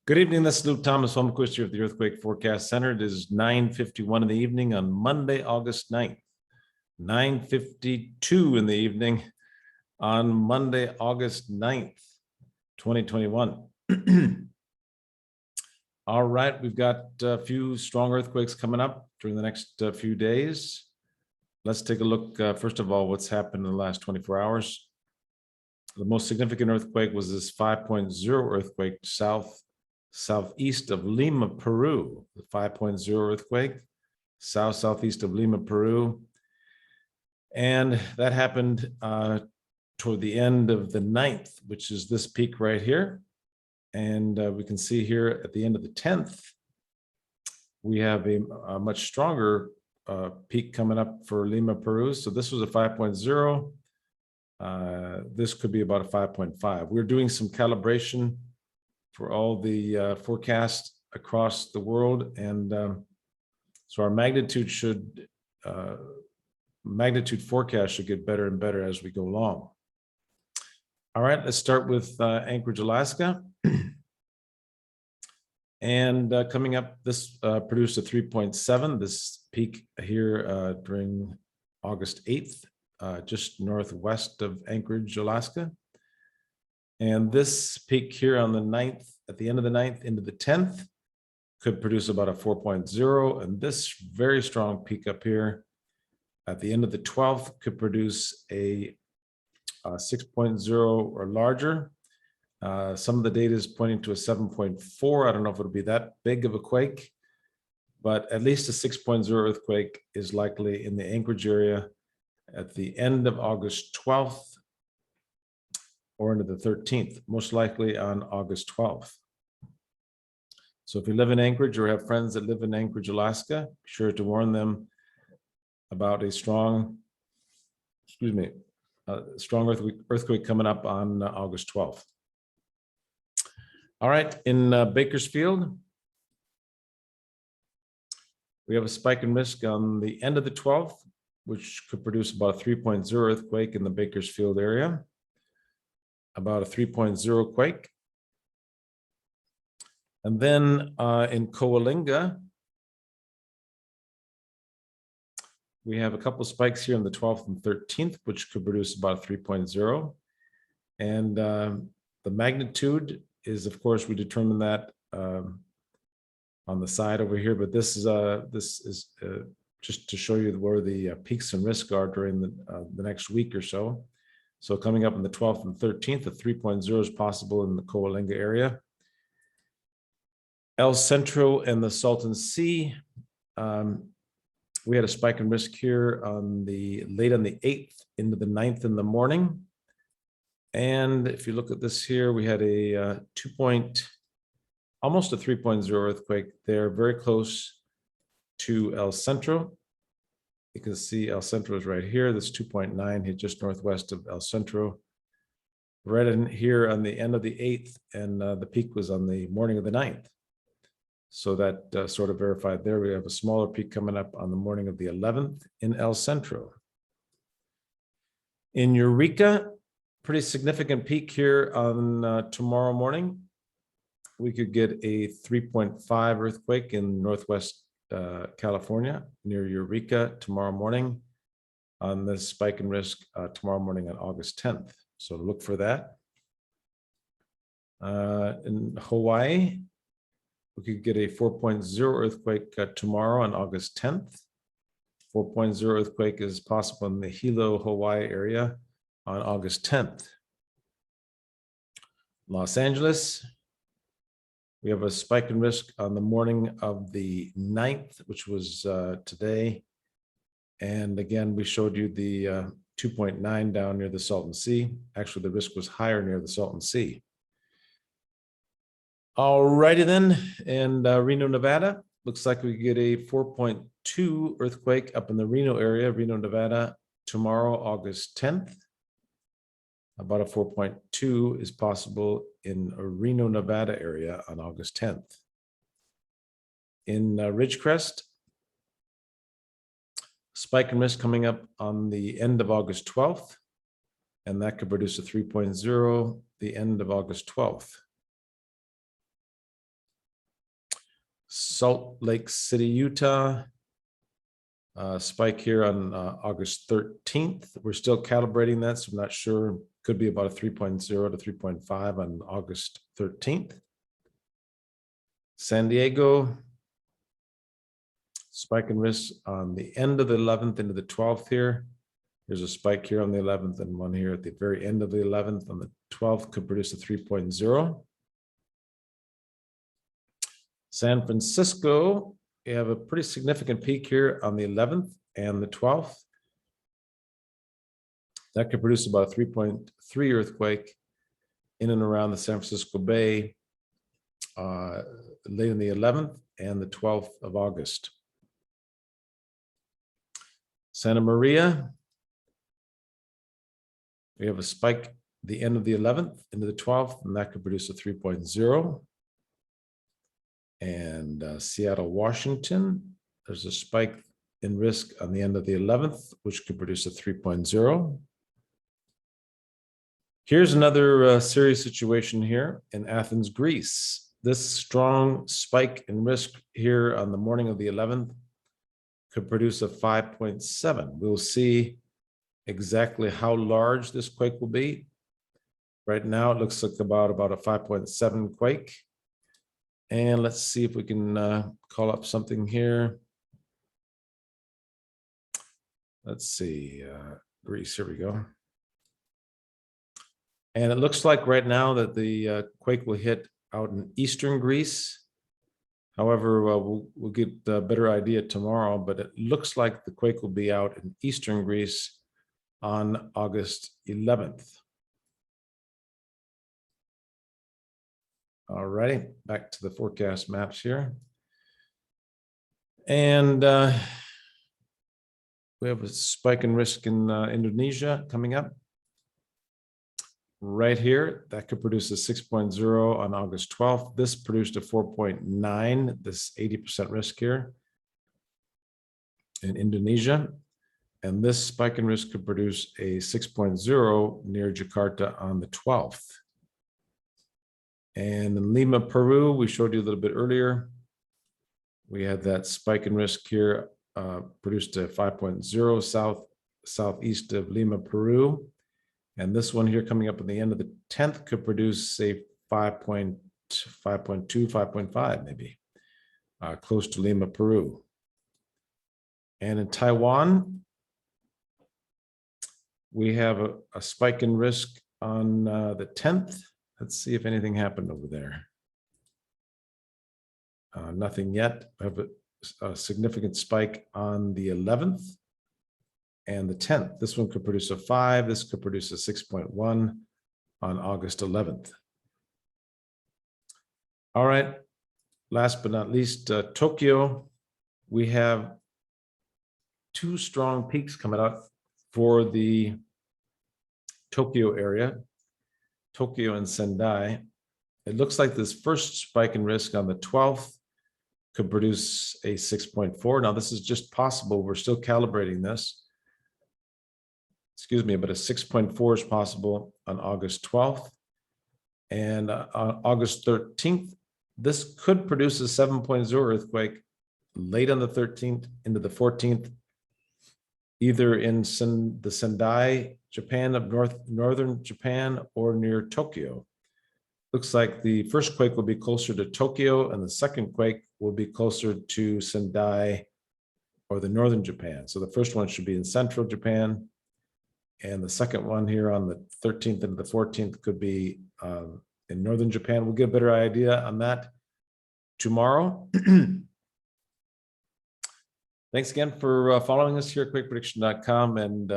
Good evening. This is Luke Thomas, Holmquist here at the Earthquake Forecast Center. It is 9:51 in the evening on Monday, August 9th. 9:52 in the evening on Monday, August 9th, 2021. All right, we've got a few strong earthquakes coming up during the next few days. Let's take a look, first of all, what's happened in the last 24 hours. The most significant earthquake was this 5.0 earthquake southeast of Lima, Peru. The 5.0 earthquake, southeast of Lima, Peru. And that happened toward the end of the 9th, which is this peak right here. And we can see here at the end of the 10th, we have a much stronger peak coming up for Lima, Peru. So this was a 5.0. This could be about a 5.5. We're doing some calibration for all the forecasts across the world. And so our magnitude forecast should get better and better as we go along. All right, let's start with Anchorage, Alaska. And coming up, this produced a 3.7, this peak here during August 8th, just northwest of Anchorage, Alaska. And this peak here on the 9th, at the end of the 9th into the 10th, could produce about a 4.0. And this very strong peak up here at the end of the 12th could produce a 6.0 or larger. Some of the data is pointing to a 7.4. I don't know if it'll be that big of a quake, but at least a 6.0 earthquake is likely in the Anchorage area at the end of August 12th or into the 13th, most likely on August 12th. So if you live in Anchorage or have friends that live in Anchorage, Alaska, be sure to warn them about a strong earthquake coming up on August 12th. All right, in Bakersfield, we have a spike in risk on the end of the 12th, which could produce about a 3.0 earthquake in the Bakersfield area, about a 3.0 quake. And then in Coalinga, we have a couple spikes here on the 12th and 13th, which could produce about a 3.0. And the magnitude is, of course, we determine that on the side over here, but this is just to show you where the peaks and risk are during the next week or so. So coming up on the 12th and 13th, a 3.0 is possible in the Coalinga area. El Centro and the Salton Sea. We had a spike in risk here on late on the 8th into the 9th in the morning. And if you look at this here, we had a almost a 3.0 earthquake there, very close to El Centro. You can see El Centro is right here. This 2.9 hit just northwest of El Centro, right in here on the end of the 8th, and the peak was on the morning of the 9th. So that sort of verified there. We have a smaller peak coming up on the morning of the 11th in El Centro. In Eureka, pretty significant peak here on tomorrow morning. We could get a 3.5 earthquake in Northwest California near Eureka tomorrow morning on this spike in risk tomorrow morning on August 10th. So look for that. In Hawaii, we could get a 4.0 earthquake tomorrow on August 10th. 4.0 earthquake is possible in the Hilo, Hawaii area on August 10th. Los Angeles, we have a spike in risk on the morning of the 9th, which was today. And again, we showed you the 2.9 down near the Salton Sea. Actually, the risk was higher near the Salton Sea. All righty then, and Reno, Nevada, looks like we get a 4.2 earthquake up in the Reno area, Reno, Nevada, tomorrow, August 10th. About a 4.2 is possible in a Reno, Nevada area on August 10th. In Ridgecrest, spike in risk coming up on the end of August 12th, and that could produce a 3.0 the end of August 12th. Salt Lake City, Utah. Spike here on August 13th. We're still calibrating that, so I'm not sure. Could be about a 3.0 to 3.5 on August 13th. San Diego, spike in risk on the end of the 11th into the 12th here. There's a spike here on the 11th and one here at the very end of the 11th. On the 12th could produce a 3.0. San Francisco, you have a pretty significant peak here on the 11th and the 12th. That could produce about a 3.3 earthquake in and around the San Francisco Bay late in the 11th and the 12th of August. Santa Maria, we have a spike the end of the 11th into the 12th, and that could produce a 3.0. And Seattle, Washington, there's a spike in risk on the end of the 11th, which could produce a 3.0. Here's another serious situation here in Athens, Greece. This strong spike in risk here on the morning of the 11th could produce a 5.7. We'll see exactly how large this quake will be. Right now, it looks like about a 5.7 quake. And let's see if we can call up something here. Let's see, Greece, here we go. And it looks like right now that the quake will hit out in eastern Greece. However, we'll get a better idea tomorrow, but it looks like the quake will be out in eastern Greece on August 11th. All righty, back to the forecast maps here. And we have a spike in risk in Indonesia coming up. Right here, that could produce a 6.0 on August 12th. This produced a 4.9, this 80% risk here in Indonesia. And this spike in risk could produce a 6.0 near Jakarta on the 12th. And in Lima, Peru, we showed you a little bit earlier. We had that spike in risk here, produced a 5.0 southeast of Lima, Peru. And this one here coming up at the end of the 10th could produce, say, 5.2, 5.5 maybe, close to Lima, Peru. And in Taiwan, we have a spike in risk on the 10th. Let's see if anything happened over there. Nothing yet. I have a significant spike on the 11th. And the 10th, this one could produce a 5. This could produce a 6.1 on August 11th. All right. Last but not least, Tokyo. We have 2 strong peaks coming up for the Tokyo area, Tokyo and Sendai. It looks like this first spike in risk on the 12th could produce a 6.4. Now, this is just possible. We're still calibrating this. Excuse me, but a 6.4 is possible on August 12th. And on August 13th, this could produce a 7.0 earthquake late on the 13th into the 14th, either in the Sendai, Japan of northern Japan, or near Tokyo. Looks like the first quake will be closer to Tokyo and the second quake will be closer to Sendai or the northern Japan. So the first one should be in central Japan. And the second one here on the 13th and the 14th could be in northern Japan. We'll get a better idea on that tomorrow. Thanks again for following us here at quakeprediction.com. And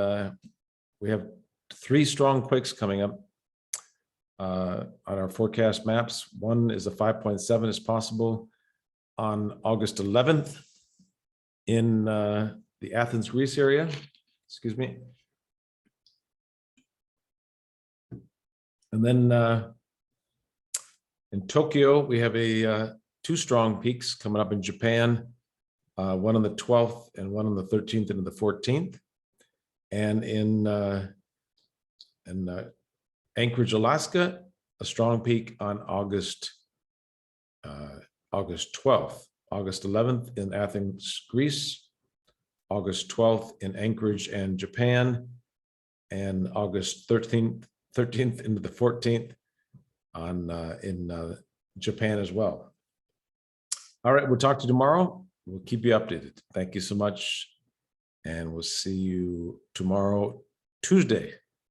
we have 3 strong quakes coming up on our forecast maps. One is a 5.7 is possible on August 11th in the Athens, Greece area. Excuse me. And then in Tokyo, we have 2 strong peaks coming up in Japan, one on the 12th and one on the 13th and the 14th. And in Anchorage, Alaska, a strong peak on August 12th. August 11th in Athens, Greece, August 12th in Anchorage and Japan, and August 13th into the 14th in Japan as well. All right, we'll talk to you tomorrow. We'll keep you updated. Thank you so much. And we'll see you tomorrow, Tuesday.